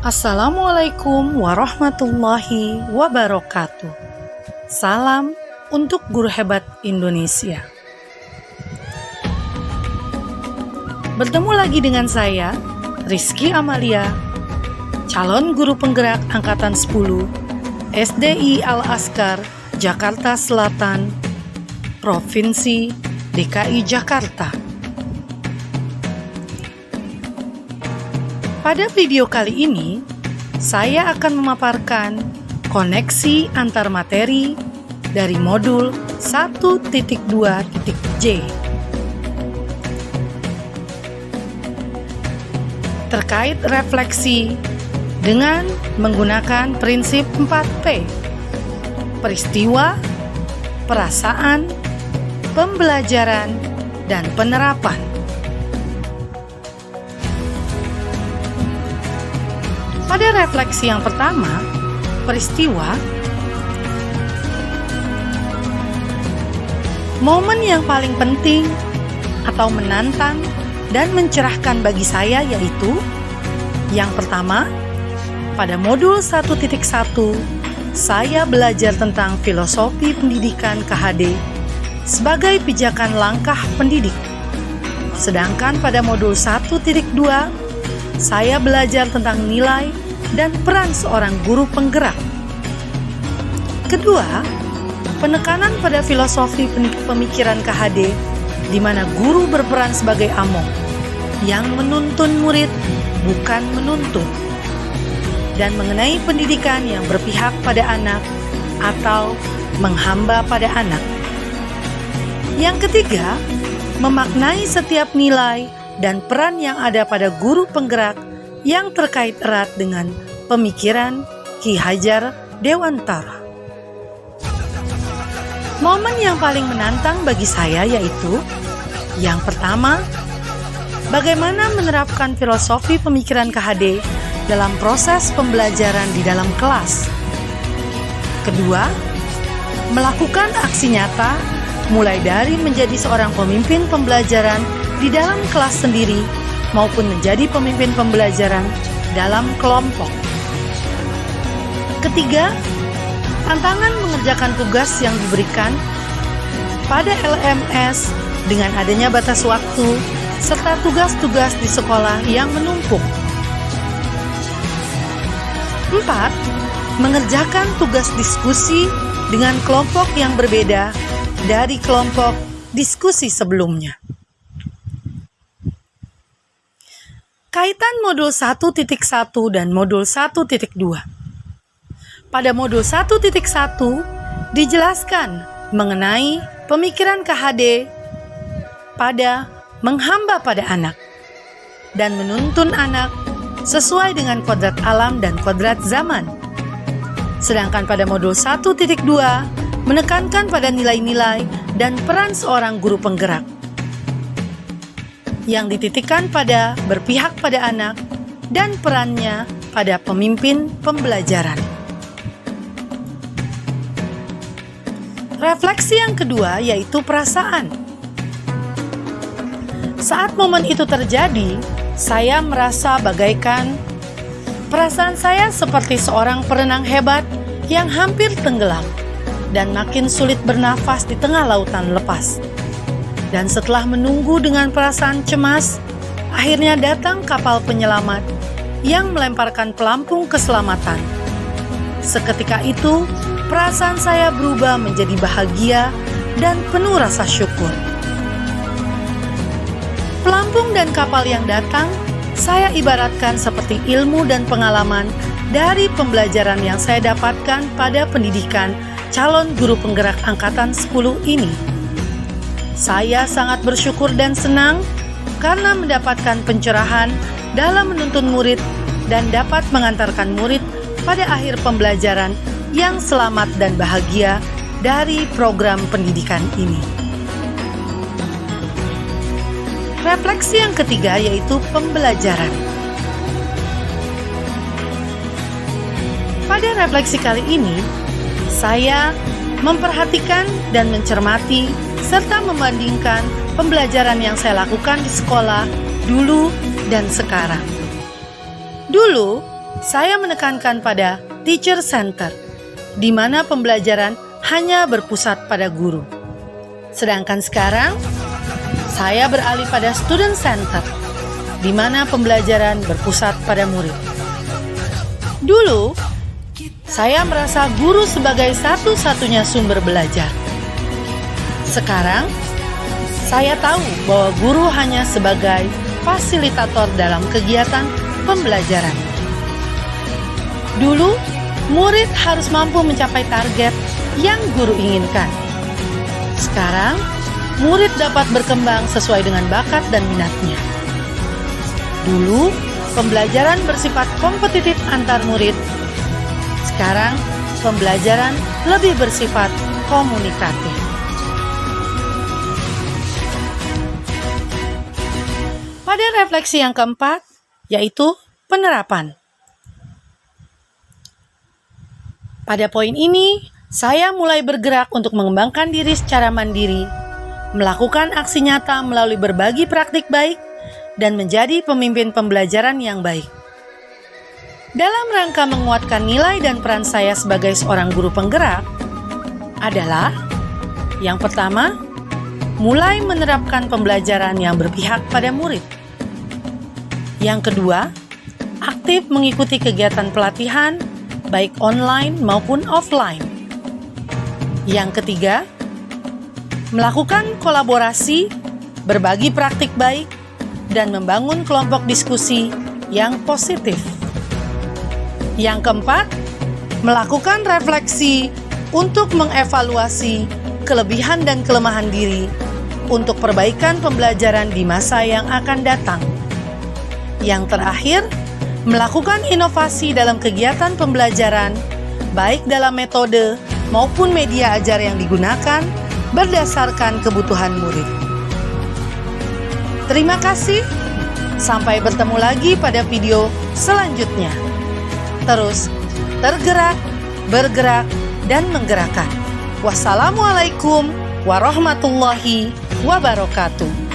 Assalamualaikum warahmatullahi wabarakatuh. Salam untuk guru hebat Indonesia. Bertemu lagi dengan saya, Rizky Amalia, calon guru penggerak Angkatan 10, SDI Al-Azkar, Jakarta Selatan, Provinsi DKI Jakarta. Pada video kali ini, saya akan memaparkan koneksi antar materi dari modul 1.2.J terkait refleksi dengan menggunakan prinsip 4P: peristiwa, perasaan, pembelajaran, dan penerapan. Pada refleksi yang pertama, peristiwa, momen yang paling penting atau menantang dan mencerahkan bagi saya yaitu yang pertama, pada modul 1.1 saya belajar tentang filosofi pendidikan KHD sebagai pijakan langkah pendidik. Sedangkan pada modul 1.2 saya belajar tentang nilai dan peran seorang guru penggerak. Kedua, penekanan pada filosofi pemikiran KHD di mana guru berperan sebagai among yang menuntun murid, bukan menuntun, dan mengenai pendidikan yang berpihak pada anak atau menghamba pada anak. Yang ketiga, memaknai setiap nilai dan peran yang ada pada guru penggerak yang terkait erat dengan pemikiran Ki Hajar Dewantara. Momen yang paling menantang bagi saya yaitu yang pertama, bagaimana menerapkan filosofi pemikiran KHD dalam proses pembelajaran di dalam kelas. Kedua, melakukan aksi nyata mulai dari menjadi seorang pemimpin pembelajaran di dalam kelas sendiri maupun menjadi pemimpin pembelajaran dalam kelompok. Ketiga, tantangan mengerjakan tugas yang diberikan pada LMS dengan adanya batas waktu serta tugas-tugas di sekolah yang menumpuk. 4. Mengerjakan tugas diskusi dengan kelompok yang berbeda dari kelompok diskusi sebelumnya. Kaitan modul 1.1 dan modul 1.2. Pada modul 1.1 dijelaskan mengenai pemikiran KHD pada menghamba pada anak dan menuntun anak sesuai dengan kodrat alam dan kodrat zaman. Sedangkan pada modul 1.2 menekankan pada nilai-nilai dan peran seorang guru penggerak yang dititikkan pada berpihak pada anak dan perannya pada pemimpin pembelajaran. Refleksi yang kedua yaitu perasaan. Saat momen itu terjadi, saya merasa bagaikan perasaan saya seperti seorang perenang hebat yang hampir tenggelam dan makin sulit bernafas di tengah lautan lepas. Dan setelah menunggu dengan perasaan cemas, akhirnya datang kapal penyelamat yang melemparkan pelampung keselamatan. Seketika itu, perasaan saya berubah menjadi bahagia dan penuh rasa syukur. Pelampung dan kapal yang datang, saya ibaratkan seperti ilmu dan pengalaman dari pembelajaran yang saya dapatkan pada pendidikan calon guru penggerak Angkatan 10 ini. Saya sangat bersyukur dan senang karena mendapatkan pencerahan dalam menuntun murid dan dapat mengantarkan murid pada akhir pembelajaran yang selamat dan bahagia dari program pendidikan ini. Refleksi yang ketiga yaitu pembelajaran. Pada refleksi kali ini, saya memperhatikan dan mencermati serta membandingkan pembelajaran yang saya lakukan di sekolah dulu dan sekarang. Dulu, saya menekankan pada teacher center, di mana pembelajaran hanya berpusat pada guru. Sedangkan sekarang, saya beralih pada student center, di mana pembelajaran berpusat pada murid. Dulu, saya merasa guru sebagai satu-satunya sumber belajar. Sekarang, saya tahu bahwa guru hanya sebagai fasilitator dalam kegiatan pembelajaran. Dulu, murid harus mampu mencapai target yang guru inginkan. Sekarang, murid dapat berkembang sesuai dengan bakat dan minatnya. Dulu, pembelajaran bersifat kompetitif antar murid. Sekarang, pembelajaran lebih bersifat komunikatif. Pada refleksi yang keempat, yaitu penerapan. Pada poin ini, saya mulai bergerak untuk mengembangkan diri secara mandiri, melakukan aksi nyata melalui berbagi praktik baik, dan menjadi pemimpin pembelajaran yang baik. Dalam rangka menguatkan nilai dan peran saya sebagai seorang guru penggerak adalah yang pertama, mulai menerapkan pembelajaran yang berpihak pada murid. Yang kedua, aktif mengikuti kegiatan pelatihan baik online maupun offline. Yang ketiga, melakukan kolaborasi, berbagi praktik baik, dan membangun kelompok diskusi yang positif. Yang keempat, melakukan refleksi untuk mengevaluasi kelebihan dan kelemahan diri untuk perbaikan pembelajaran di masa yang akan datang. Yang terakhir, melakukan inovasi dalam kegiatan pembelajaran, baik dalam metode maupun media ajar yang digunakan berdasarkan kebutuhan murid. Terima kasih, sampai bertemu lagi pada video selanjutnya. Terus, tergerak, bergerak, dan menggerakkan. Wassalamualaikum warahmatullahi wabarakatuh.